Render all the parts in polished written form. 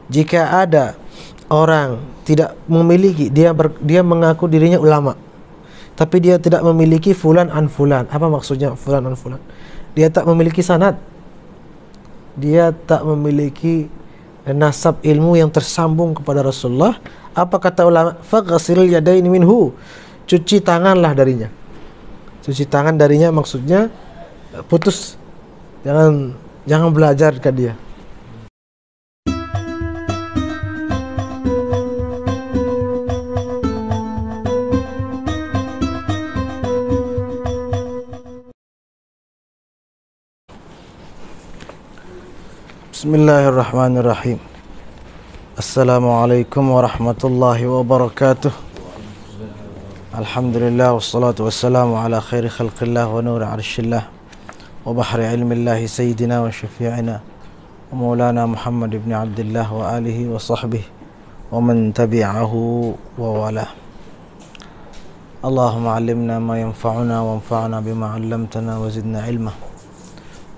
Jika ada orang tidak memiliki, dia mengaku dirinya ulama, tapi dia tidak memiliki fulan an fulan. Apa maksudnya fulan an fulan? Dia tak memiliki sanad, dia tak memiliki nasab ilmu yang tersambung kepada Rasulullah. Apa kata ulama? Faghsilil yadaini minhu, cuci tanganlah darinya. Cuci tangan darinya maksudnya putus, jangan belajar ke dia. Bismillahirrahmanirrahim. Assalamualaikum warahmatullahi wabarakatuh. Alhamdulillah wassalatu wassalamu ala khairi khalqillah wa nuri arshillah wa bahri ilmillah sayyidina wa syafi'ina wa maulana Muhammad ibn Abdullah wa alihi wa sahbihi wa man tabi'ahu wa wala. Allahumma allimna ma yanfa'una wa anfa'na bima 'allamtana wa zidna ilma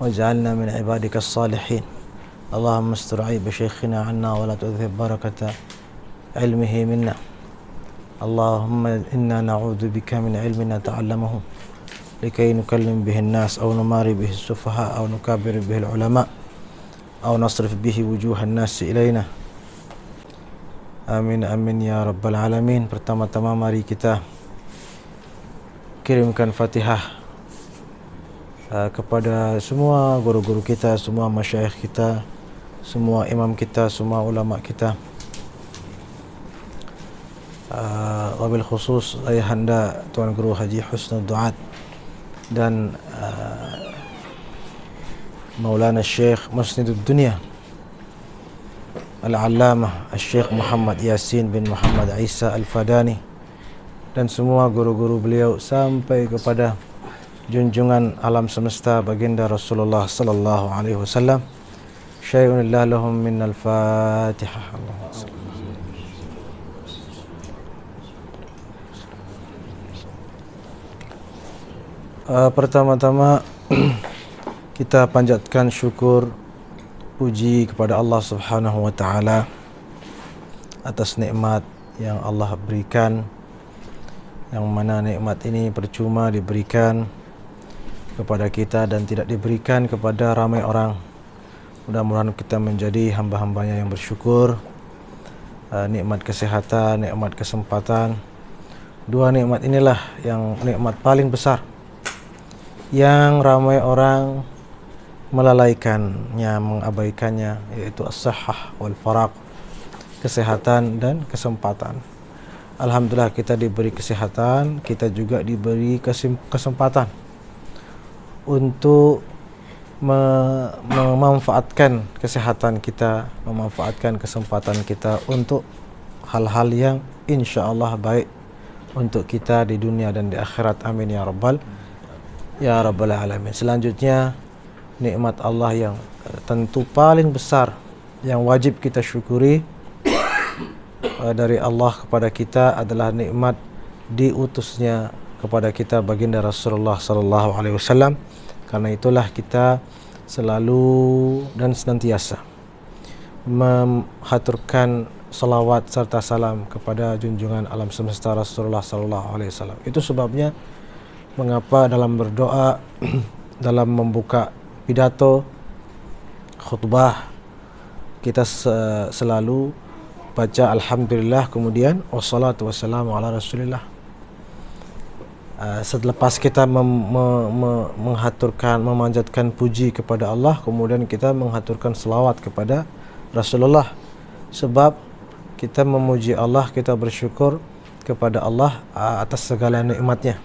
waj'alna min ibadika as-salihin. Allahumma astur 'aiba syekhina 'anna wa la tudhhib barakata ilmihi minna. Allahumma inna na'udzu bika min ilmin nata'allamahu likay nukallim bihi an-nas aw numari bihi as-sufaha aw nukabir bihi al-ulama aw nasrif bihi wujuhan nas ilaina. Amin amin ya rabbal alamin. Pertama-tama mari kita kirimkan Fatihah kepada semua guru-guru kita, semua masyayikh kita, semua imam kita, semua ulama kita. Wabil khusus ayahanda Tuan Guru Haji Husnul Duat dan Maulana Syekh Musnidud Dunia Al-Allamah Syekh Muhammad Yasin bin Muhammad Isa Al-Fadani dan semua guru-guru beliau sampai kepada junjungan alam semesta baginda Rasulullah sallallahu alaihi wasallam. Syai'un lahum minnal Fatihah. Pertama-tama kita panjatkan syukur puji kepada Allah Subhanahu wa taala atas nikmat yang Allah berikan, yang mana nikmat ini percuma diberikan kepada kita dan tidak diberikan kepada ramai orang. Mudah-mudahan kita menjadi hamba-hambanya yang bersyukur. Nikmat kesehatan, nikmat kesempatan, dua nikmat inilah yang nikmat paling besar yang ramai orang melalaikannya, mengabaikannya, yaitu as-sihhah wal faraq, kesehatan dan kesempatan. Alhamdulillah kita diberi kesehatan, kita juga diberi kesempatan untuk memanfaatkan kesehatan kita, memanfaatkan kesempatan kita untuk hal-hal yang insya Allah baik untuk kita di dunia dan di akhirat. Amin ya rabbal alamin. Selanjutnya nikmat Allah yang tentu paling besar yang wajib kita syukuri dari Allah kepada kita adalah nikmat diutusnya kepada kita baginda Rasulullah sallallahu alaihi wasallam. Karena itulah kita selalu dan senantiasa menghaturkan salawat serta salam kepada junjungan alam semesta Rasulullah sallallahu alaihi wasallam. Itu sebabnya mengapa dalam berdoa, dalam membuka pidato, khutbah, kita selalu baca alhamdulillah, kemudian wassalatu wassalamu ala rasulillah. Selepas kita menghaturkan, memanjatkan puji kepada Allah, kemudian kita menghaturkan selawat kepada Rasulullah. Sebab kita memuji Allah, kita bersyukur kepada Allah atas segala nikmatnya.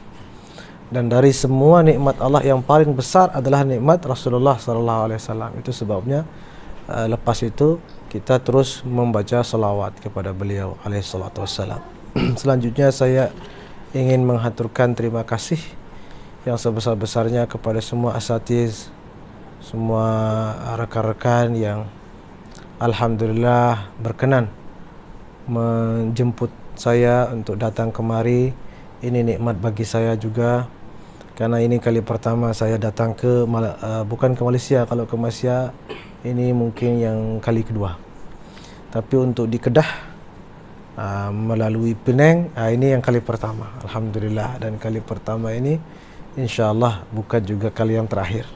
Dan dari semua nikmat Allah yang paling besar adalah nikmat Rasulullah SAW. Itu sebabnya lepas itu kita terus membaca selawat kepada beliau alaihissalam. Selanjutnya saya ingin menghaturkan terima kasih yang sebesar-besarnya kepada semua asatiz, semua rekan-rekan yang alhamdulillah berkenan menjemput saya untuk datang kemari. Ini nikmat bagi saya juga, karena ini kali pertama saya datang bukan ke Malaysia. Kalau ke Malaysia ini mungkin yang kali kedua, Tapi untuk di Kedah melalui Penang, ini yang kali pertama, alhamdulillah. Dan kali pertama ini insyaallah bukan juga kali yang terakhir.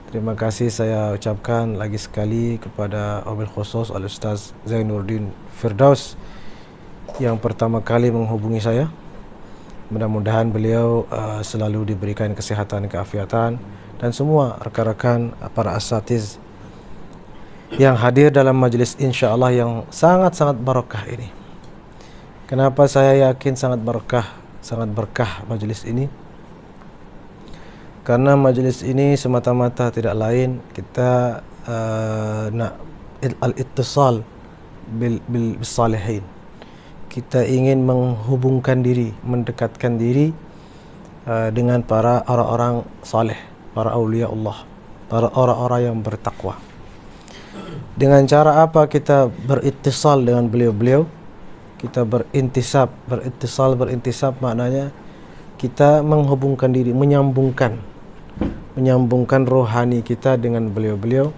Terima kasih saya ucapkan lagi sekali kepada Wabil Khusus Al-Ustaz Zainuddin Firdaus yang pertama kali menghubungi saya. Mudah-mudahan beliau selalu diberikan kesehatan, keafiatan, dan semua rekan-rekan para asatiz yang hadir dalam majlis insyaallah yang sangat-sangat barakah ini. Kenapa saya yakin sangat berkah majlis ini? Karena majlis ini semata-mata tidak lain kita nak al-ittisal bil salihin. Kita ingin menghubungkan diri, mendekatkan diri dengan para orang-orang saleh, para aulia Allah, para orang-orang yang bertakwa. Dengan cara apa kita berittisal dengan beliau-beliau? Kita berintisab maknanya kita menghubungkan diri, menyambungkan rohani kita dengan beliau-beliau.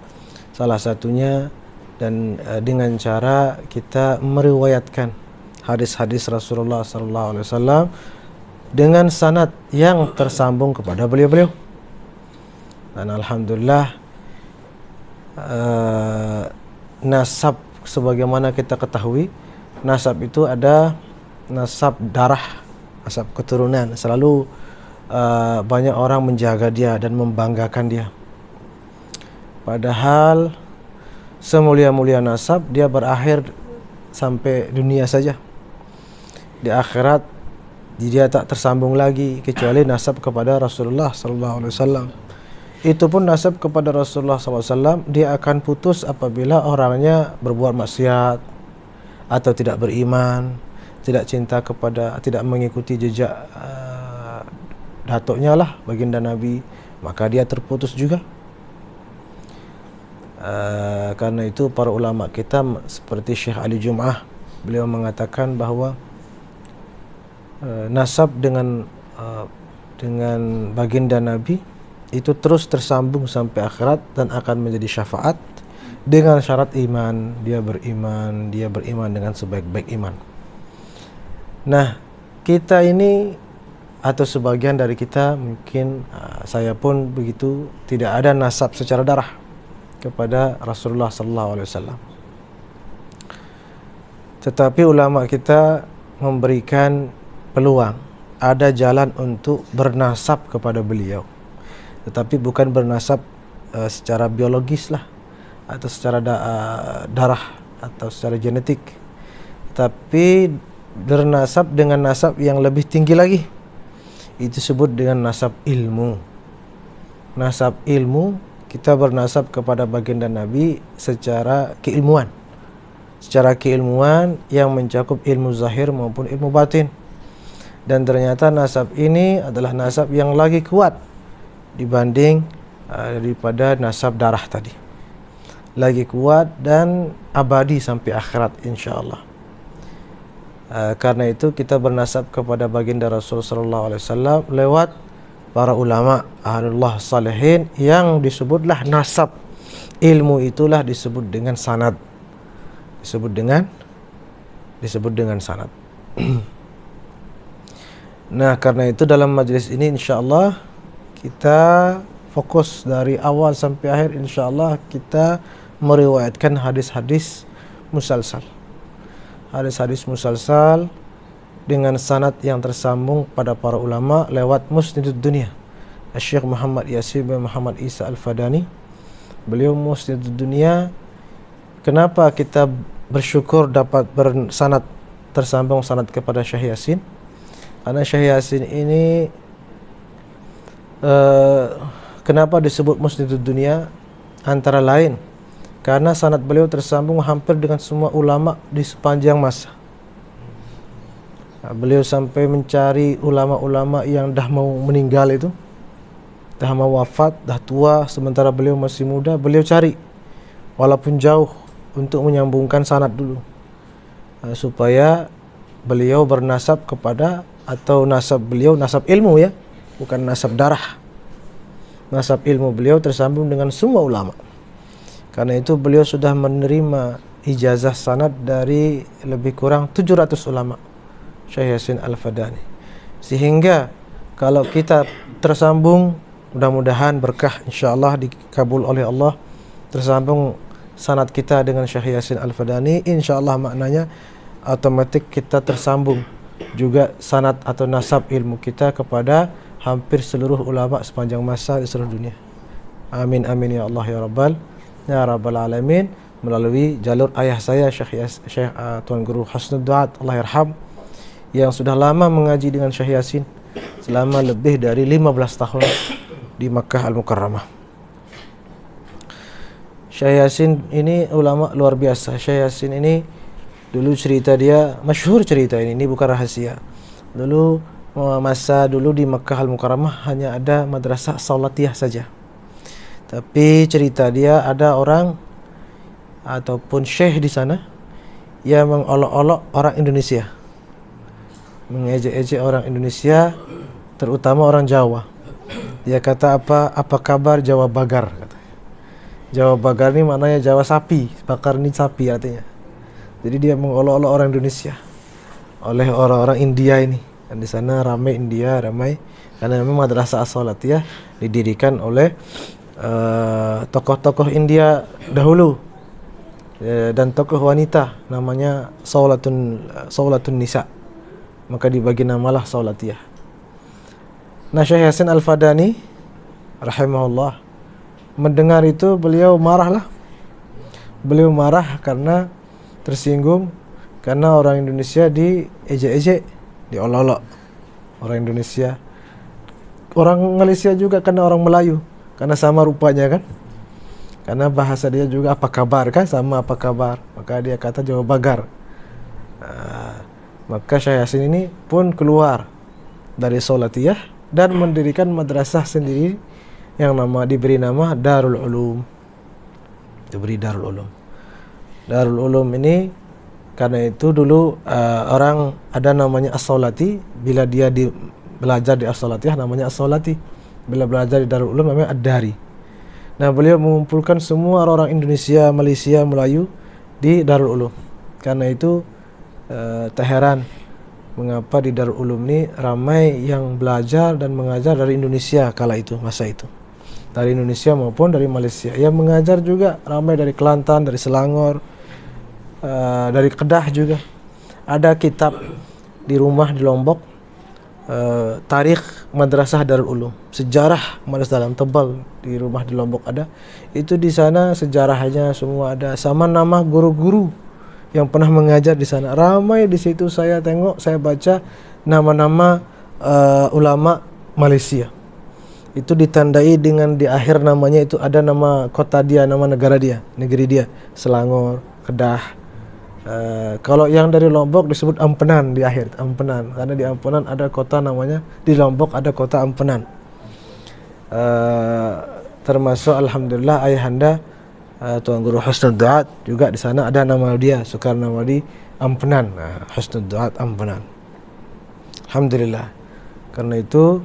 Salah satunya dan dengan cara kita meriwayatkan hadis-hadis Rasulullah sallallahu alaihi wasallam dengan sanad yang tersambung kepada beliau-beliau. Dan alhamdulillah nasab sebagaimana kita ketahui, nasab itu ada nasab darah, nasab keturunan. Selalu banyak orang menjaga dia dan membanggakan dia. Padahal semulia-mulia nasab dia berakhir sampai dunia saja. Di akhirat dia tak tersambung lagi kecuali nasab kepada Rasulullah sallallahu alaihi wasallam. Itu pun nasab kepada Rasulullah sallallahu alaihi wasallam dia akan putus apabila orangnya berbuat maksiat atau tidak beriman, tidak cinta kepada, tidak mengikuti jejak datuknya lah, baginda Nabi, maka dia terputus juga. Karena itu para ulama kita seperti Syekh Ali Jum'ah, beliau mengatakan bahawa nasab dengan baginda Nabi itu terus tersambung sampai akhirat dan akan menjadi syafaat dengan syarat iman. Dia beriman dengan sebaik-baik iman. Nah, kita ini atau sebagian dari kita mungkin saya pun begitu, tidak ada nasab secara darah kepada Rasulullah sallallahu alaihi wasallam. Tetapi ulama kita memberikan peluang, ada jalan untuk bernasab kepada beliau. Tetapi bukan bernasab secara biologis lah, atau secara darah atau secara genetik, tapi bernasab dengan nasab yang lebih tinggi lagi. Itu disebut dengan nasab ilmu. Nasab ilmu, kita bernasab kepada baginda Nabi secara keilmuan. Secara keilmuan yang mencakup ilmu zahir maupun ilmu batin. Dan ternyata nasab ini adalah nasab yang lagi kuat dibanding daripada nasab darah tadi. Lagi kuat dan abadi sampai akhirat insyaallah. Karena itu kita bernasab kepada baginda Rasul sallallahu alaihi wasallam lewat para ulama ahlullah salihin yang disebutlah nasab. Ilmu itulah disebut dengan sanad. Disebut dengan sanad. Nah, karena itu dalam majlis ini insyaallah kita fokus dari awal sampai akhir, insyaallah kita meriwayatkan hadis-hadis musalsal. Hadis-hadis musalsal dengan sanad yang tersambung pada para ulama lewat musnidud dunia. Syekh Muhammad Yasin bin Muhammad Isa Al-Fadani, beliau musnidud dunia. Kenapa kita bersyukur dapat bersanad tersambung sanad kepada Syekh Yasin? Karena Syekh Yasin ini kenapa disebut musnidud dunia? Antara lain karena sanad beliau tersambung hampir dengan semua ulama di sepanjang masa. Beliau sampai mencari ulama-ulama yang dah mau meninggal itu, dah mau wafat, dah tua, sementara beliau masih muda. Beliau cari walaupun jauh untuk menyambungkan sanad dulu, supaya beliau bernasab kepada, atau nasab beliau nasab ilmu ya, bukan nasab darah. Nasab ilmu beliau tersambung dengan semua ulama. Karena itu beliau sudah menerima ijazah sanad dari lebih kurang 700 ulama Syekh Yasin Al-Fadani. Sehingga kalau kita tersambung, mudah-mudahan berkah insyaallah dikabul oleh Allah, tersambung sanad kita dengan Syekh Yasin Al-Fadani, insyaallah maknanya otomatis kita tersambung juga sanad atau nasab ilmu kita kepada hampir seluruh ulama sepanjang masa di seluruh dunia. Amin amin ya Allah ya rabbal alamin, melalui jalur ayah saya Syekh Tuan Guru Husnul Duat Allah yarham, yang sudah lama mengaji dengan Syekh Yasin selama lebih dari 15 tahun di Makkah Al-Mukarramah. Syekh Yasin ini ulama luar biasa. Syekh Yasin ini dulu cerita dia, masyhur cerita ini bukan rahasia. Dulu masa dulu di Makkah Al-Mukarramah hanya ada madrasah Saulatiyah saja. Tapi cerita dia ada orang ataupun syekh di sana yang mengolok-olok orang Indonesia, mengejek-ejek orang Indonesia, terutama orang Jawa. Dia kata apa kabar Jawa Bagar, kata. Jawa Bagar ini maknanya Jawa sapi, bakar ini sapi artinya. Jadi dia mengolok-olok orang Indonesia oleh orang-orang India ini. Dan di sana ramai India, ramai karena memang madrasah As-Saulatiyah didirikan oleh tokoh-tokoh India dahulu, dan tokoh wanita namanya Saulatun Nisa, maka dibagi namalah Saulatiyah. Nah, Syekh Yasin Al-Fadani rahimahullah mendengar itu, beliau marah karena tersinggung karena orang Indonesia diejek-ejek, diolok-olok orang Indonesia. Orang Malaysia juga karena orang Melayu, karena sama rupanya kan, karena bahasa dia juga apa kabar kan, sama apa kabar, maka dia kata Jawa Bagar. Maka Syekh Yasin ini pun keluar dari Saulatiyah dan mendirikan madrasah sendiri yang diberi nama Darul Ulum. Darul Ulum ini karena itu dulu orang ada namanya As-Saulati, bila dia belajar di As-Saulatiyah namanya As-Saulati, bila belajar di Darul Ulum namanya Ad-Dari. Nah, beliau mengumpulkan semua orang Indonesia, Malaysia, Melayu di Darul Ulum. Karena itu tak heran mengapa di Darul Ulum ini ramai yang belajar dan mengajar dari Indonesia kala itu, masa itu. Dari Indonesia maupun dari Malaysia. Yang mengajar juga ramai dari Kelantan, dari Selangor, dari Kedah juga. Ada kitab di rumah di Lombok, tarikh madrasah Darul Ulum, sejarah madrasah dalam tebal di rumah di Lombok ada. Itu di sana sejarahnya semua ada, sama nama guru-guru yang pernah mengajar di sana. Ramai di situ, saya tengok, saya baca nama-nama ulama Malaysia. Itu ditandai dengan di akhir namanya itu ada nama kota dia, nama negara dia, negeri dia, Selangor, Kedah. Kalau yang dari Lombok disebut Ampenan di akhir, Ampenan, karena di Ampenan ada kota namanya, di Lombok ada kota Ampenan. Termasuk alhamdulillah ayahanda Tuan Guru Husnul Duat juga di sana ada nama dia, Soekarnawadi Ampenan. Husnul Duat Ampenan. Alhamdulillah. Karena itu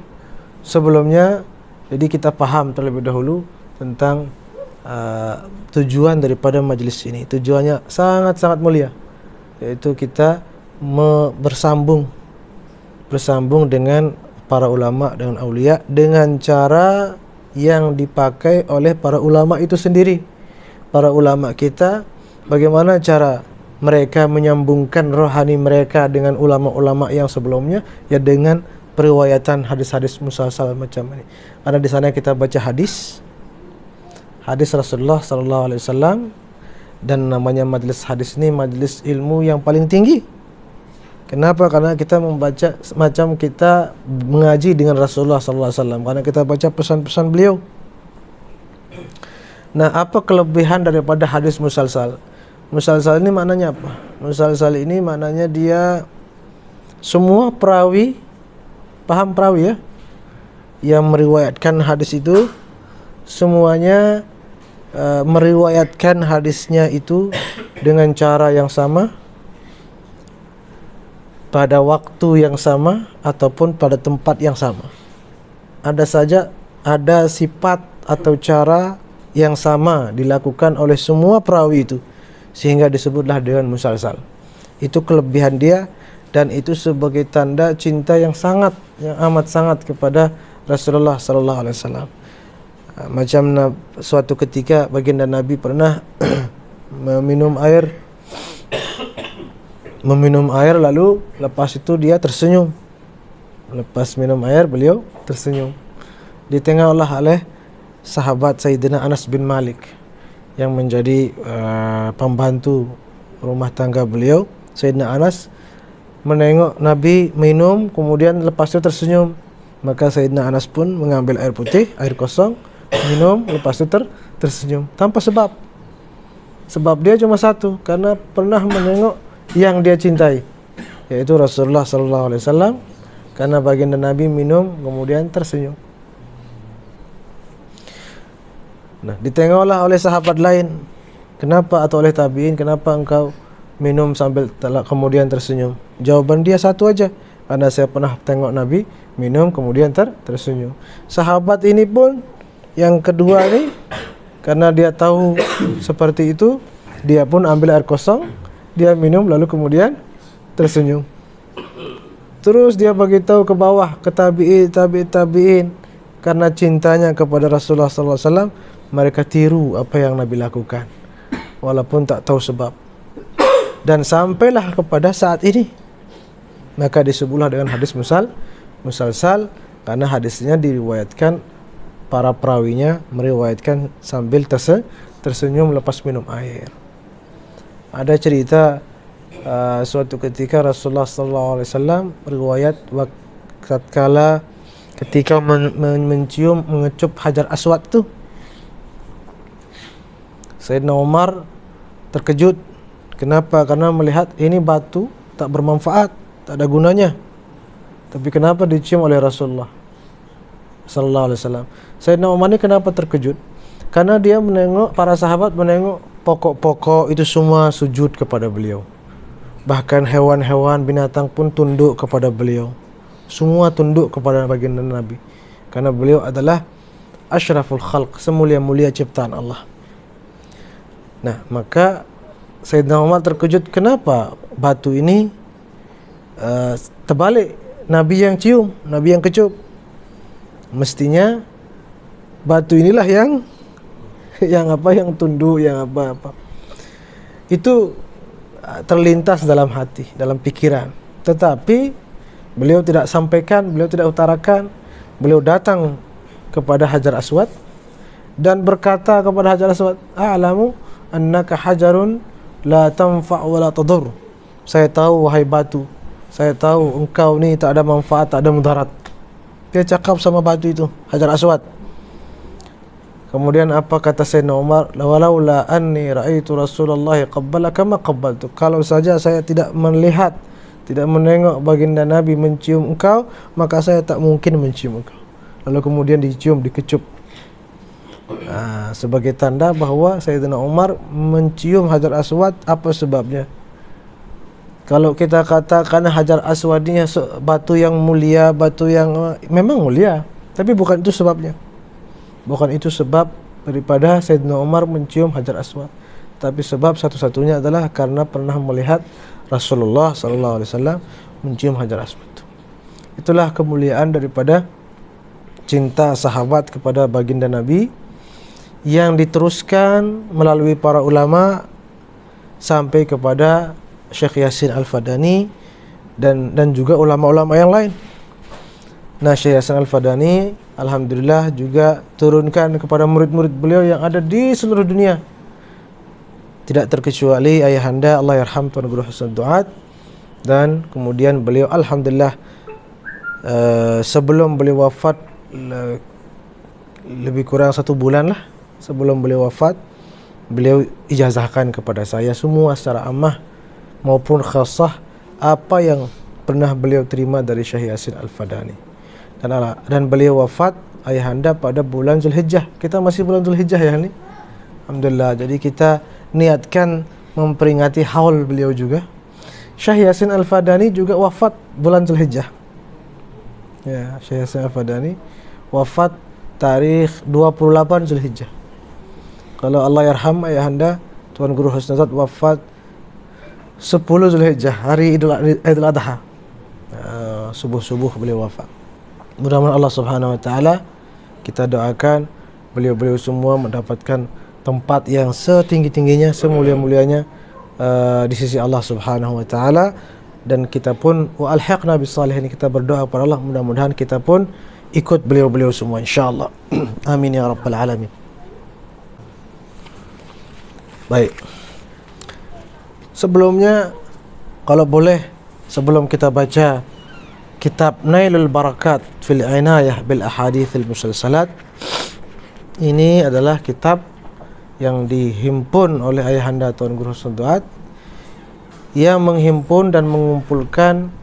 sebelumnya jadi kita paham terlebih dahulu tentang tujuan daripada majlis ini. Tujuannya sangat-sangat mulia, yaitu kita bersambung dengan para ulama, dengan aulia, dengan cara yang dipakai oleh para ulama itu sendiri. Para ulama kita, bagaimana cara mereka menyambungkan rohani mereka dengan ulama-ulama yang sebelumnya, ya dengan periwayatan hadis-hadis musalsal macam ini. Karena di sana kita baca hadis Rasulullah sallallahu alaihi wasallam, dan namanya majlis hadis ini majlis ilmu yang paling tinggi. Kenapa? Karena kita membaca semacam kita mengaji dengan Rasulullah sallallahu alaihi wasallam, karena kita baca pesan-pesan beliau. Nah, apa kelebihan daripada hadis musalsal? Musalsal ini maknanya apa? Musalsal ini maknanya dia semua perawi, paham perawi ya, yang meriwayatkan hadis itu semuanya meriwayatkan hadisnya itu dengan cara yang sama, pada waktu yang sama, ataupun pada tempat yang sama. Ada sifat atau cara yang sama dilakukan oleh semua perawi itu, sehingga disebutlah dengan musalsal. Itu kelebihan dia, dan itu sebagai tanda cinta yang amat sangat kepada Rasulullah sallallahu alaihi wasallam. Macam suatu ketika baginda Nabi pernah meminum air lalu lepas itu dia tersenyum. Lepas minum air beliau tersenyum. Ditengoklah oleh sahabat Sayyidina Anas bin Malik yang menjadi pembantu rumah tangga beliau. Sayyidina Anas menengok Nabi minum kemudian lepas itu tersenyum. Maka Sayyidina Anas pun mengambil air putih, air kosong, minum lepas itu tersenyum tanpa sebab. Sebab dia cuma satu, karena pernah menengok yang dia cintai, yaitu Rasulullah sallallahu alaihi wasallam. Karena baginda Nabi minum kemudian tersenyum. Nah, ditengoklah oleh sahabat lain, kenapa, atau oleh tabi'in, kenapa engkau minum sambil kemudian tersenyum? Jawaban dia satu aja, karena saya pernah tengok Nabi minum kemudian tersenyum. Sahabat ini pun yang kedua ini, karena dia tahu seperti itu, dia pun ambil air kosong, dia minum lalu kemudian tersenyum. Terus dia bagi tahu ke bawah, ke tabi'in, karena cintanya kepada Rasulullah sallallahu alaihi wasallam, mereka tiru apa yang Nabi lakukan walaupun tak tahu sebab. Dan sampailah kepada saat ini, maka disebutlah dengan hadis musalsal, karena hadisnya diriwayatkan, para perawinya meriwayatkan sambil tersenyum lepas minum air. Ada cerita suatu ketika Rasulullah sallallahu alaihi wasallam riwayat tatkala ketika mengecup Hajar Aswad tu, Sayyidina Umar terkejut. Kenapa? Karena melihat ini batu tak bermanfaat, tak ada gunanya. Tapi kenapa dicium oleh Rasulullah sallallahu alaihi wasallam? Sayyidina Umar ini kenapa terkejut? Karena dia menengok, para sahabat menengok pokok-pokok itu semua sujud kepada beliau. Bahkan hewan-hewan, binatang pun tunduk kepada beliau. Semua tunduk kepada baginda Nabi, karena beliau adalah asyraful khalq, semulia-mulia ciptaan Allah. Nah, maka Sayyidina Umar terkejut, kenapa batu ini terbalik, Nabi yang cium, Nabi yang kecup. Mestinya batu inilah yang tunduk, yang apa. Itu terlintas dalam hati, dalam pikiran. Tetapi beliau tidak sampaikan, beliau tidak utarakan. Beliau datang kepada Hajar Aswad dan berkata kepada Hajar Aswad, "A'lamu annaka hajarun la tanfa' wa la tadur." Saya tahu wahai batu, saya tahu engkau ni tak ada manfaat, tak ada mudarat. Dia cakap sama batu itu, Hajar Aswad. Kemudian apa kata Sayyidina Umar? "Walaula anni ra'aitu Rasulullah qabbalaka ma qabbaltu." Kalau saja saya tidak melihat, tidak menengok baginda Nabi mencium engkau, maka saya tak mungkin mencium engkau. Lalu kemudian dicium, dikecup. Sebagai tanda bahawa Sayyidina Umar mencium Hajar Aswad. Apa sebabnya? Kalau kita katakan Hajar Aswad ini batu yang mulia, batu yang memang mulia, tapi bukan itu sebabnya. Bukan itu sebab daripada Sayyidina Umar mencium Hajar Aswad. Tapi sebab satu-satunya adalah karena pernah melihat Rasulullah sallallahu alaihi wasallam mencium Hajar Aswad. Itulah kemuliaan daripada cinta sahabat kepada baginda Nabi yang diteruskan melalui para ulama sampai kepada Syekh Yasin Al-Fadani dan juga ulama-ulama yang lain. Nah, Syekh Yasin Al-Fadani alhamdulillah juga turunkan kepada murid-murid beliau yang ada di seluruh dunia. Tidak terkecuali ayahanda Allah yarham Tuan Guru Husnul Duat, dan kemudian beliau alhamdulillah sebelum beliau wafat lebih kurang 1 bulan lah sebelum beliau wafat, beliau ijazahkan kepada saya semua secara ammah maupun khassah apa yang pernah beliau terima dari Syekh Yasin Al-Fadani. Dan beliau wafat ayahanda pada bulan Zulhijjah. Kita masih bulan Zulhijjah ya ni. Alhamdulillah. Jadi kita niatkan memperingati haul beliau juga. Syekh Yasin Al-Fadani juga wafat bulan Zulhijjah. Ya, Syekh Yasin Al-Fadani wafat tarikh 28 Zulhijjah. Kalau Allah yarham ayahanda Tuan Guru Husnuzat wafat 10 Zulhijjah, hari Idul Adha. Subuh-subuh beliau wafat. Mudah-mudahan Allah Subhanahu wa taala, kita doakan beliau-beliau semua mendapatkan tempat yang setinggi-tingginya, semulia-mulianya di sisi Allah Subhanahu wa taala. Dan kita pun wa alhiqna bis salihin, kita berdoa kepada Allah mudah-mudahan kita pun ikut beliau-beliau semua insyaallah. Amin ya rabbal alamin. Baik. Sebelumnya, kalau boleh, sebelum kita baca kitab Nailul Barakat fil Inayah bil Ahadithil Musalsalat, ini adalah kitab yang dihimpun oleh ayahanda Tuan Guru Husnuzat, yang menghimpun dan mengumpulkan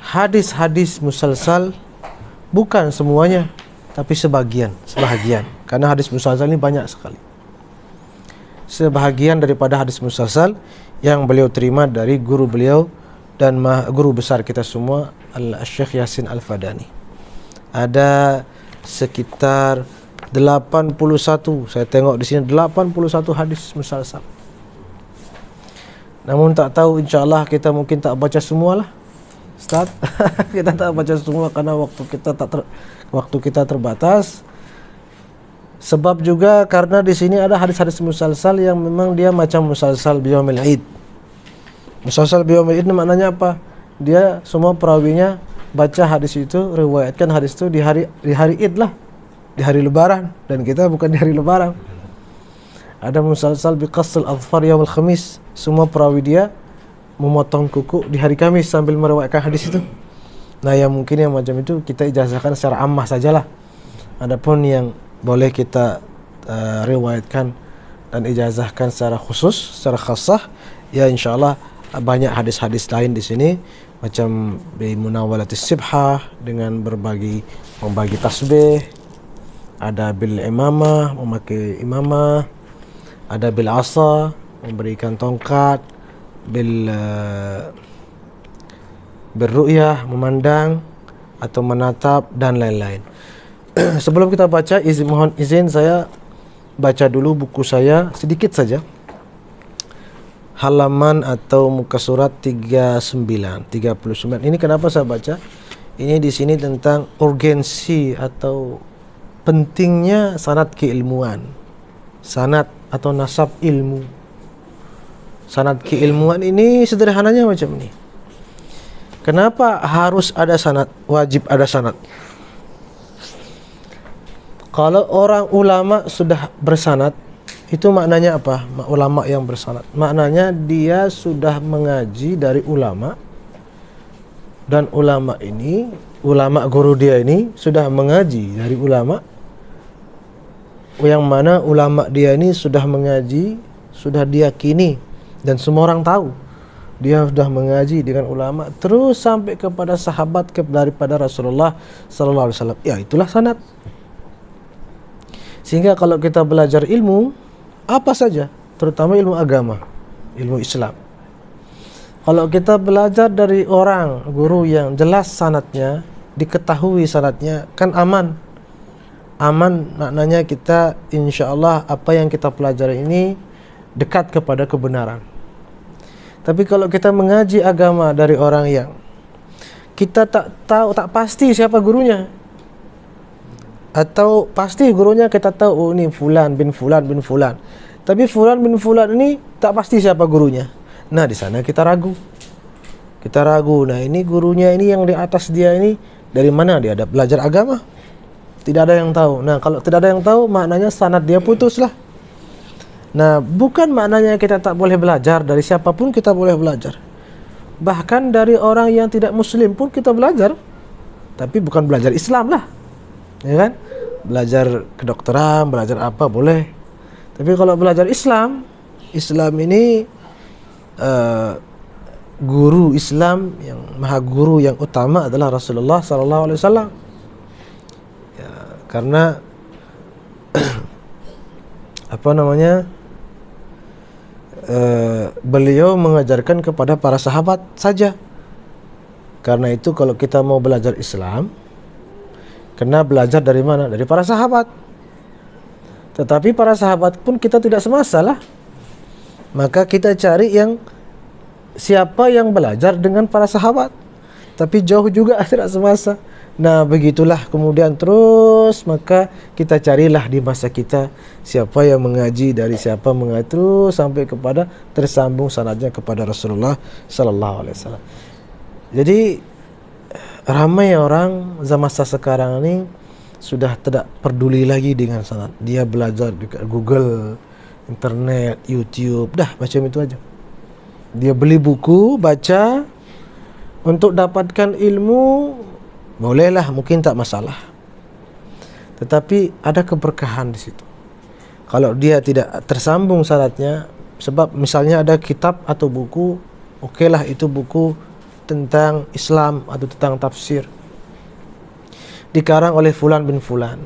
hadis-hadis musalsal, bukan semuanya tapi sebahagian, karena hadis musalsal ini banyak sekali. Sebahagian daripada hadis musalsal yang beliau terima dari guru beliau dan guru besar kita semua, Al-Syekh Yasin Al-Fadani. Ada sekitar 81, saya tengok di sini 81 hadis musalsal. Namun tak tahu, insyaAllah kita mungkin tak baca semualah, Ustaz. Kita tak baca semua karena waktu kita terbatas. Sebab juga karena di sini ada hadis-hadis musalsal yang memang dia macam musalsal biyaumil id. Musalsal biyaumil id maknanya apa? Dia semua perawinya baca hadis itu, riwayatkan hadis itu di hari id lah, di hari lebaran, dan kita bukan di hari lebaran. Ada musalsal biqasl adfar yaumul khamis, semua perawi dia memotong kuku di hari Kamis sambil meriwayatkan hadis itu. Nah, yang mungkin yang macam itu kita ijazahkan secara ammah sajalah. Adapun yang boleh kita riwayatkan dan ijazahkan secara khusus, secara khassah, ya insyaallah banyak hadis-hadis lain di sini, macam bi munawalatis sibhah dengan membagi tasbih, ada bil imamah, memakai imamah, ada bil asa, memberikan tongkat, bil ru'yah, memandang atau menatap, dan lain-lain. Sebelum kita baca, mohon izin saya baca dulu buku saya sedikit saja. Halaman atau muka surat 39. Ini kenapa saya baca? Ini di sini tentang urgensi atau pentingnya sanad keilmuan. Sanad atau nasab ilmu. Sanad keilmuan ini sederhananya macam ini. Kenapa harus ada sanad? Wajib ada sanad. Kalau orang ulama sudah bersanad, itu maknanya apa? Ulama yang bersanad, maknanya dia sudah mengaji dari ulama, dan ulama ini, ulama guru dia ini sudah mengaji dari ulama, yang mana ulama dia ini sudah mengaji, sudah diyakini, dan semua orang tahu dia sudah mengaji dengan ulama, terus sampai kepada sahabat daripada Rasulullah sallallahu alaihi wasallam. Ya, itulah sanad. Sehingga kalau kita belajar ilmu apa saja, terutama ilmu agama, ilmu Islam, kalau kita belajar dari orang guru yang jelas sanadnya, diketahui sanadnya, kan aman. Aman maknanya kita insyaallah apa yang kita pelajari ini dekat kepada kebenaran. Tapi kalau kita mengaji agama dari orang yang kita tak tahu, tak pasti siapa gurunya, atau pasti gurunya kita tahu, oh ini fulan bin fulan bin fulan, tapi fulan bin fulan ini tak pasti siapa gurunya. Nah, di sana kita ragu. Nah, ini gurunya ini yang di atas dia ini dari mana dia ada belajar agama? Tidak ada yang tahu. Nah, kalau tidak ada yang tahu, maknanya sanad dia putus lah. Nah, bukan maknanya kita tak boleh belajar, dari siapapun kita boleh belajar. Bahkan dari orang yang tidak muslim pun kita belajar. Tapi bukan belajar Islam lah, ya kan? Belajar kedokteran, belajar apa boleh. Tapi kalau belajar Islam, Islam ini guru Islam yang maha guru yang utama adalah Rasulullah sallallahu alaihi wasallam. Ya, karena beliau mengajarkan kepada para sahabat saja. Karena itu kalau kita mau belajar Islam, kena belajar dari mana? Dari para sahabat. Tetapi para sahabat pun kita tidak semasalah. Maka kita cari yang siapa yang belajar dengan para sahabat, tapi jauh juga tidak semasa. Nah begitulah kemudian terus, maka kita carilah di masa kita siapa yang mengaji dari siapa, mengaji terus sampai kepada tersambung sanadnya kepada Rasulullah Sallallahu Alaihi Wasallam. Jadi ramai orang zaman sekarang ini sudah tidak peduli lagi dengan sanad. Dia belajar di Google, internet, YouTube, dah macam itu aja. Dia beli buku, baca untuk dapatkan ilmu, bolehlah, mungkin tak masalah. Tetapi ada keberkahan di situ. Kalau dia tidak tersambung syaratnya, sebab misalnya ada kitab atau buku, okeylah itu buku tentang Islam atau tentang tafsir, dikarang oleh Fulan bin Fulan.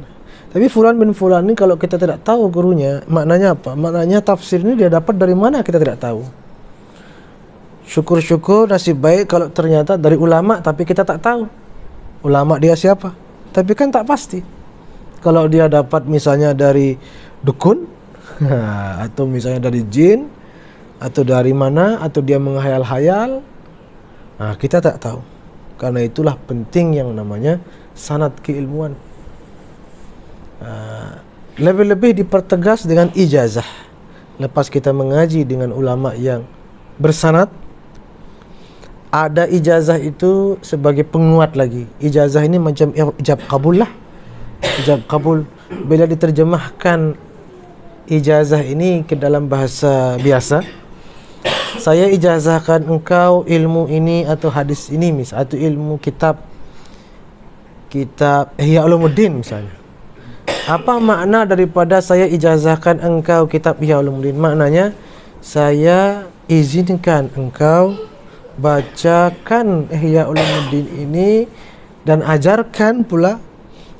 Tapi Fulan bin Fulan ini kalau kita tidak tahu gurunya, maknanya apa? Maknanya tafsir ini dia dapat dari mana kita tidak tahu. Syukur-syukur, nasib baik kalau ternyata dari ulama tapi kita tak tahu ulama dia siapa. Tapi kan tak pasti. Kalau dia dapat misalnya dari dukun atau misalnya dari jin atau dari mana, atau dia menghayal-hayal, nah kita tak tahu. Karena itulah penting yang namanya sanad keilmuan. Lebih-lebih dipertegas dengan ijazah. Lepas kita mengaji dengan ulama yang bersanad, ada ijazah itu sebagai penguat lagi. Ijazah ini macam ijab kabul lah. Ijab kabul, bila diterjemahkan ijazah ini ke dalam bahasa biasa, saya ijazahkan engkau ilmu ini atau hadis ini misalnya, atau ilmu kitab Ihya Ulumuddin misalnya. Apa makna daripada saya ijazahkan engkau kitab Ihya Ulumuddin? Maknanya saya izinkan engkau bacakan Ihya Ulumuddin ini dan ajarkan pula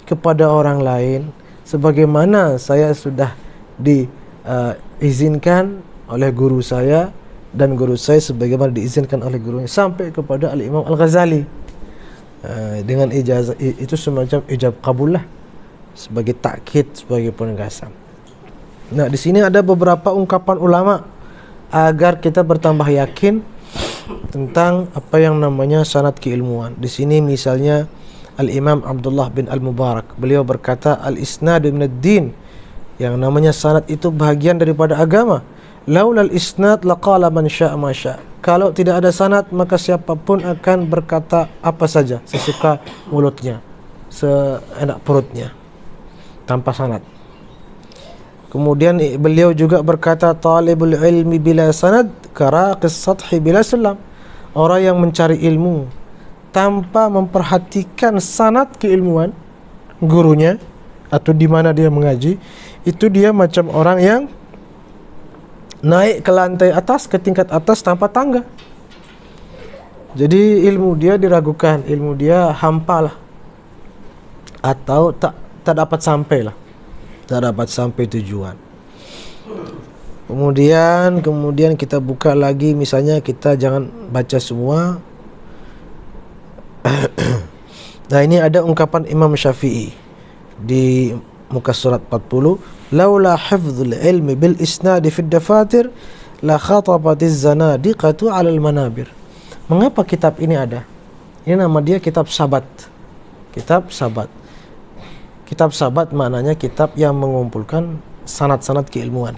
kepada orang lain sebagaimana saya sudah diizinkan oleh guru saya, dan guru saya sebagaimana diizinkan oleh gurunya, sampai kepada Al-Imam Al-Ghazali. Dengan ijazah itu semacam ijab kabul lah, sebagai takkid, sebagai penegasan. Nah, di sini ada beberapa ungkapan ulama agar kita bertambah yakin tentang apa yang namanya sanad keilmuan. Di sini misalnya Al-Imam Abdullah bin Al-Mubarak, beliau berkata, al-isnadu minad-din, yang namanya sanad itu bahagian daripada agama. Laulal isnad laqala man syaa ma syaa. Kalau tidak ada sanad, maka siapapun akan berkata apa saja sesuka mulutnya, seenak perutnya, tanpa sanad. Kemudian beliau juga berkata, talibul ilmi bila sanad karaqis sathi bila sulam. Orang yang mencari ilmu tanpa memperhatikan sanad keilmuan gurunya atau di mana dia mengaji, itu dia macam orang yang naik ke lantai atas, ke tingkat atas tanpa tangga. Jadi ilmu dia diragukan, ilmu dia hampa lah, atau tak dapat sampai lah, tak dapat sampai tujuan. Kemudian kita buka lagi, misalnya kita jangan baca semua. Nah, ini ada ungkapan Imam Syafi'i di muka surat 40, laula hifdzul ilmi bil isnadi fid dafatir la khatabatiz zanadiqatu 'alal manabir. Mengapa kitab ini ada? Ini nama dia kitab Sabat. Kitab Sabat. Kitab Sabat maknanya kitab yang mengumpulkan sanad-sanad keilmuan.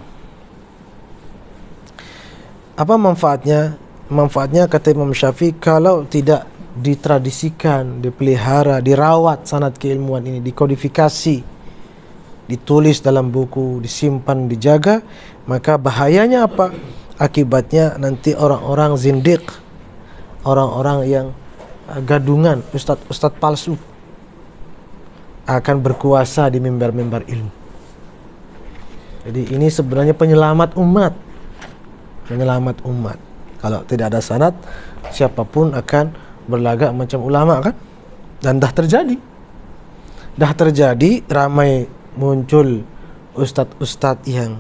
Apa manfaatnya? Manfaatnya kata Imam Syafi'i, kalau tidak ditradisikan, dipelihara, dirawat sanad keilmuan ini, dikodifikasi, ditulis dalam buku, disimpan, dijaga, maka bahayanya apa? Akibatnya nanti orang-orang zindiq, orang-orang yang gadungan, ustaz palsu akan berkuasa di mimbar-mimbar ilmu. Jadi ini sebenarnya penyelamat umat. Penyelamat umat. Kalau tidak ada sanad, siapapun akan berlagak macam ulama kan? Dan dah terjadi. Dah terjadi, ramai muncul ustaz-ustaz yang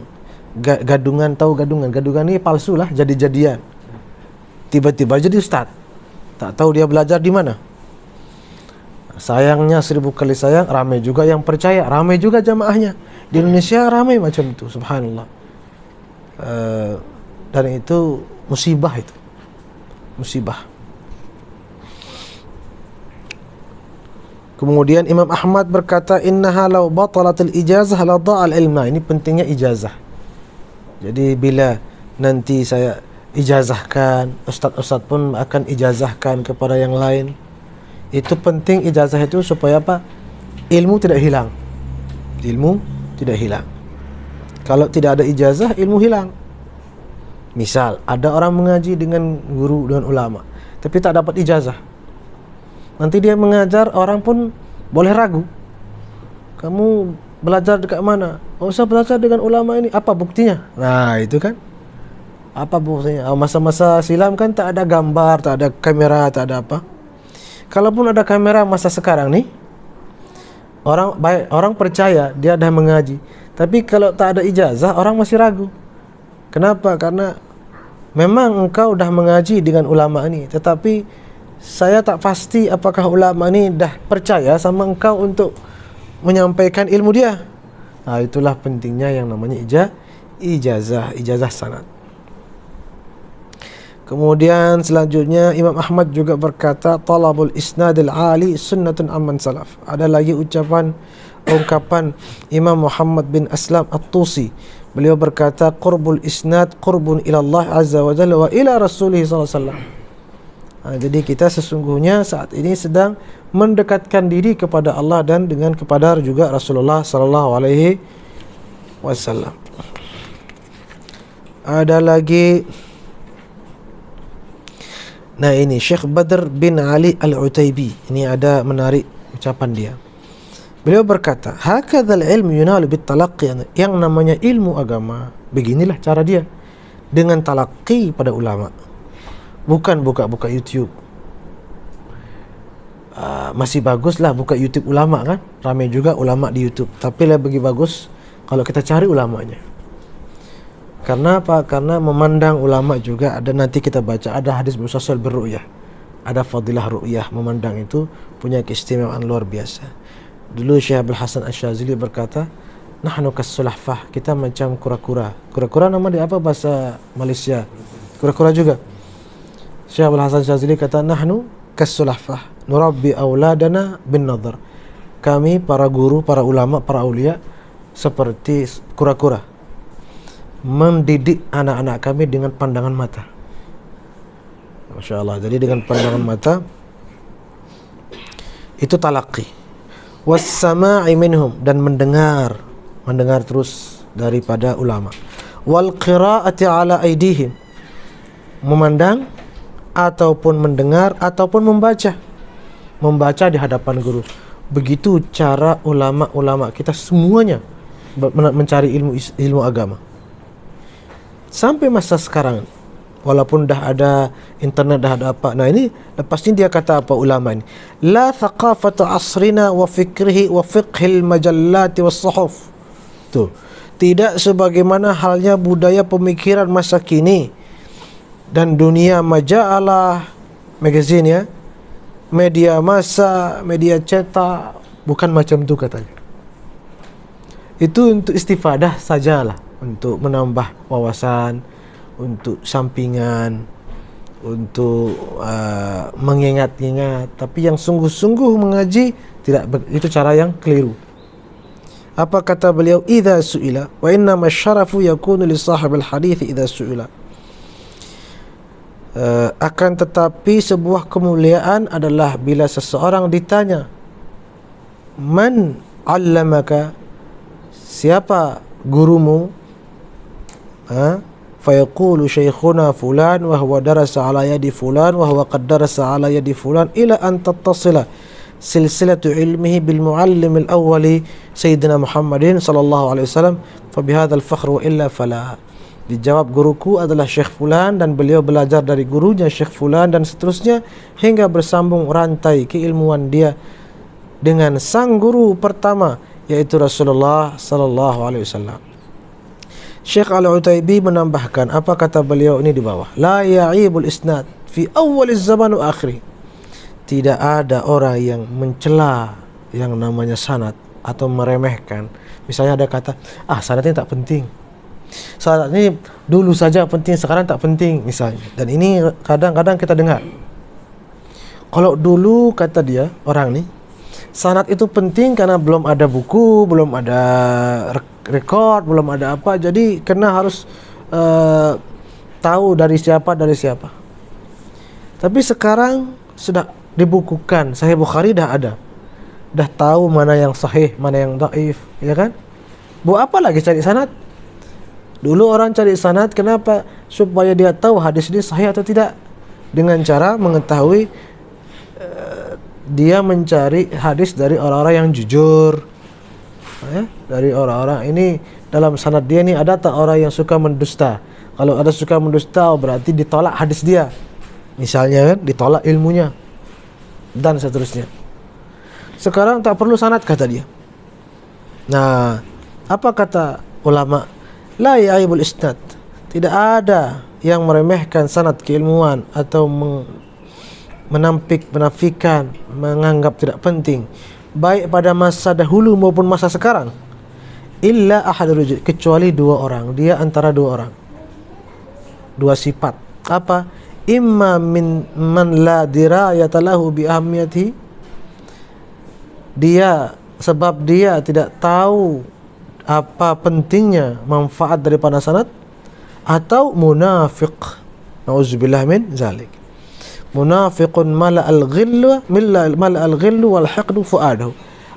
gadungan. Tahu gadungan? Gadungan ini palsu lah, jadi-jadian. Tiba-tiba jadi ustaz. Tak tahu dia belajar di mana. Sayangnya 1000 kali sayang, ramai juga yang percaya, ramai juga jamaahnya. Di Indonesia ramai macam itu, subhanallah. dan itu musibah, itu musibah. Kemudian Imam Ahmad berkata, innaha law batalatil ijazah la dha'al ilma. Ini pentingnya ijazah. Jadi bila nanti saya ijazahkan, ustaz-ustaz pun akan ijazahkan kepada yang lain. Itu penting ijazah itu supaya apa? Ilmu tidak hilang. Ilmu tidak hilang. Kalau tidak ada ijazah, ilmu hilang. Misal, ada orang mengaji dengan guru, dengan ulama, tapi tak dapat ijazah. Nanti dia mengajar, orang pun boleh ragu. Kamu belajar dekat mana? Oh, saya belajar dengan ulama ini. Apa buktinya? Nah, itu kan. Apa buktinya? Masa-masa silam kan tak ada gambar, tak ada kamera, tak ada apa. Kalaupun ada kamera masa sekarang nih, orang percaya dia dah mengaji. Tapi kalau tak ada ijazah, orang masih ragu. Kenapa? Karena memang engkau dah mengaji dengan ulama ini, tetapi saya tak pasti apakah ulama ini dah percaya sama engkau untuk menyampaikan ilmu dia. Nah, itulah pentingnya yang namanya ijazah sanad. Kemudian selanjutnya Imam Ahmad juga berkata, talabul isnadil ali sunnatun amman salaf. Ada lagi ungkapan Imam Muhammad bin Aslam At-Tusi. Beliau berkata, qurbul isnad qurbun ila Allah azza wa jalla wa ila rasulih sallallahu alaihi wasallam. Jadi kita sesungguhnya saat ini sedang mendekatkan diri kepada Allah dan dengan kepada juga Rasulullah sallallahu alaihi wasallam. Ada lagi, nah ini Syekh Badr bin Ali Al-Utaibi. Ini ada menarik ucapan dia. Beliau berkata, hakadzal ilmu yunalu bit talaqqi. Yang namanya ilmu agama, beginilah cara dia, dengan talaqqi pada ulama. Bukan buka-buka YouTube. Masih baguslah buka YouTube ulama kan, ramai juga ulama di YouTube. Tapi lebih bagus kalau kita cari ulamanya. Karena apa? Karena memandang ulama juga ada, nanti kita baca ada hadis musalsal birru'yah, ada fadilah ru'yah. Memandang itu punya keistimewaan luar biasa. Dulu Syekh Abdul Hasan Asy-Syadzili berkata, nahnu kas-sulahfah, kita macam kura-kura. Kura-kura nama dia apa bahasa Malaysia? Kura-kura juga. Syekh Abdul Hasan Asy-Syadzili kata, nahnu kas-sulahfah nurabbi auladana bin nadhar. Kami para guru, para ulama, para aulia seperti kura-kura, mendidik anak-anak kami dengan pandangan mata. Masya Allah. Jadi dengan pandangan mata itu talaqi. Was-sama'i minhum, dan mendengar terus daripada ulama. Wal qira'ati ala aidihim, memandang ataupun mendengar ataupun membaca di hadapan guru. Begitu cara ulama-ulama kita semuanya mencari ilmu agama. Sampai masa sekarang, walaupun dah ada internet, dah ada apa. Nah ini lepas ini dia kata apa ulama ini? La thaqafatu asrina wa fikrihi wa fiqhil majallati was suhuf. Tuh, tidak sebagaimana halnya budaya pemikiran masa kini dan dunia majalah, magazine ya, media massa, media cetak, bukan macam itu katanya. Itu untuk istifadah sajalah, untuk menambah wawasan, untuk sampingan, untuk mengingat-ingat. Tapi yang sungguh-sungguh mengaji tidak, itu cara yang keliru. Apa kata beliau? Idza su'ila wa inna masyarafu yakunu li sahibil hadits idza su'ila. Akan tetapi sebuah kemuliaan adalah bila seseorang ditanya, man 'allamaka, siapa gurumu? Fayaqulu shaykhuna fulan wa huwa darasa ala yadi fulan wa huwa qad darasa ala yadi fulan ila an tattasila silsilatu ilmihi bil muallim al awwali sayyidina Muhammadin sallallahu alaihi wasallam fa bihadzal fakhr wa illa fala. Dijawab, guruku adalah Syekh fulan dan beliau belajar dari gurunya Syekh fulan dan seterusnya hingga bersambung rantai keilmuan dia dengan sang guru pertama yaitu Rasulullah sallallahu alaihi wasallam. Syekh Al-Utaibi menambahkan, apa kata beliau ini di bawah? La ya'ibul isnad fi awwaliz zaman wa akhiri. Tidak ada orang yang mencela yang namanya sanad atau meremehkan. Misalnya ada kata, sanad ini tak penting. Sanad ini dulu saja penting, sekarang tak penting misalnya. Dan ini kadang-kadang kita dengar. Kalau dulu kata dia orang ni, sanad itu penting karena belum ada buku, belum ada rekod, belum ada apa. Jadi kena harus tahu dari siapa. Tapi sekarang sudah dibukukan, Sahih Bukhari dah ada. Dah tahu mana yang sahih, mana yang dhaif, ya kan? Buat apa lagi cari sanad? Dulu orang cari sanad kenapa? Supaya dia tahu hadis ini sahih atau tidak. Dengan cara mengetahui dia mencari hadis dari orang-orang yang jujur. Dari orang-orang ini dalam sanad dia ni ada tak orang yang suka mendusta? Kalau ada suka mendusta berarti ditolak hadis dia. Misalnya kan, ditolak ilmunya dan seterusnya. Sekarang tak perlu sanad kata dia. Nah, apa kata ulama? La ya'ibul isnad. Tidak ada yang meremehkan sanad keilmuan atau menafikan, menganggap tidak penting, baik pada masa dahulu maupun masa sekarang. Illa ahadul rujul, kecuali dua orang. Dia antara dua orang. Dua sifat. Apa? Imma min man la dirayata lahu bi ahamiyati. Dia sebab dia tidak tahu apa pentingnya manfaat daripada sanad, atau munafiq. Nauzubillah min zalik. Munafiqun mala'al ghillu wal haqdu fuadahu.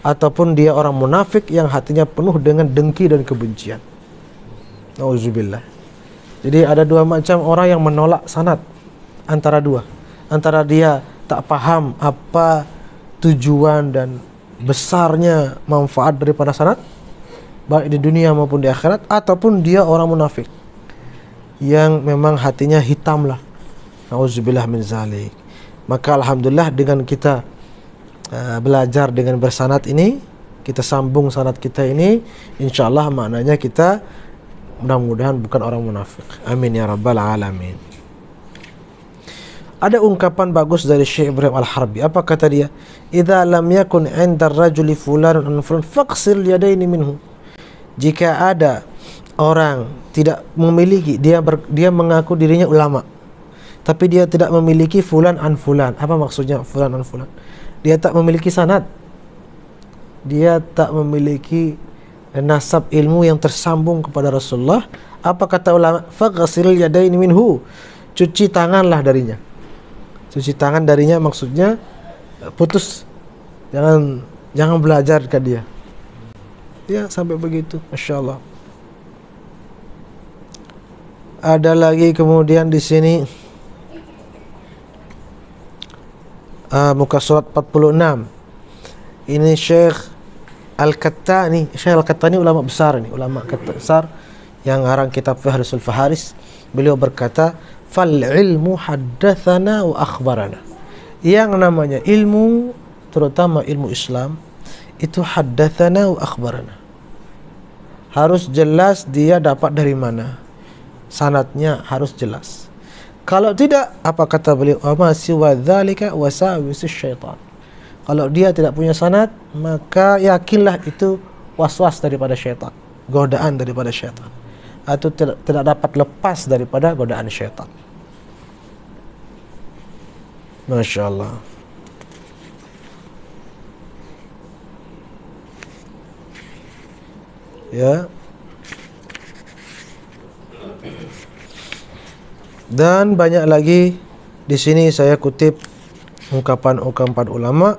Ataupun dia orang munafik yang hatinya penuh dengan dengki dan kebencian. Nauzubillah. Jadi ada dua macam orang yang menolak sanad. Antara dua, antara dia tak paham apa tujuan dan besarnya manfaat daripada sanad, baik di dunia maupun di akhirat, ataupun dia orang munafik yang memang hatinya hitam lah. Nauzubillah min zalik. Maka alhamdulillah dengan kita belajar dengan bersanad ini, kita sambung sanad kita ini, insyaallah maknanya kita mudah-mudahan bukan orang munafik. Amin ya rabbal alamin. Ada ungkapan bagus dari Syekh Ibrahim Al-Harbi. Apa kata dia? Idza lam yakun 'inda ar-rajuli fulanun an fulan faqsil yadaini minhu. Jika ada orang tidak memiliki, dia mengaku dirinya ulama, tapi dia tidak memiliki fulan an fulan. Apa maksudnya fulan an fulan? Dia tak memiliki sanad. Dia tak memiliki nasab ilmu yang tersambung kepada Rasulullah. Apa kata ulama? Faqsil yadaini minhu. Cuci tanganlah darinya. Cuci tangan darinya maksudnya putus. Jangan belajar ke dia. Ya, sampai begitu. Masya Allah. Ada lagi kemudian di sini muka surat 46. Ini Syekh Al-Qattani. Syekh Al-Qattani ulama besar ini, ulama besar yang ngarang kitab Fihrisul Faharis. Beliau berkata, fal ilmu haddatsana wa akhbarana. Yang namanya ilmu, terutama ilmu Islam, itu haddatsana wa akhbarana. Harus jelas dia dapat dari mana. Sanadnya harus jelas. Kalau tidak, apa kata beliau? Ama siwa dzalika wasawisus syaitan. Kalau dia tidak punya sanad, maka yakinlah itu waswas daripada syaitan, godaan daripada syaitan, atau tidak dapat lepas daripada godaan syaitan. Masya Allah. Ya. Dan banyak lagi di sini saya kutip ungkapan-ungkapan ulama.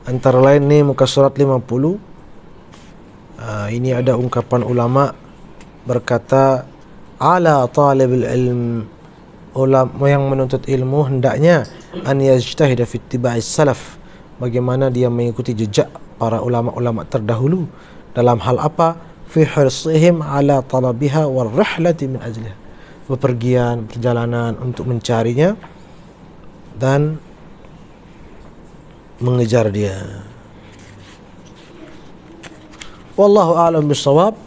Antara lain ni muka surat 50. Ini ada ungkapan ulama berkata, ala talibul ilm, ulama yang menuntut ilmu hendaknya an yajtahida fi ittiba'i salaf, bagaimana dia mengikuti jejak para ulama-ulama terdahulu dalam hal apa? Fi hirsihim ala talabiha wal rihlati min ajliha, bepergian, perjalanan untuk mencarinya dan mengejar dia. Wallahu a'lam bissawab.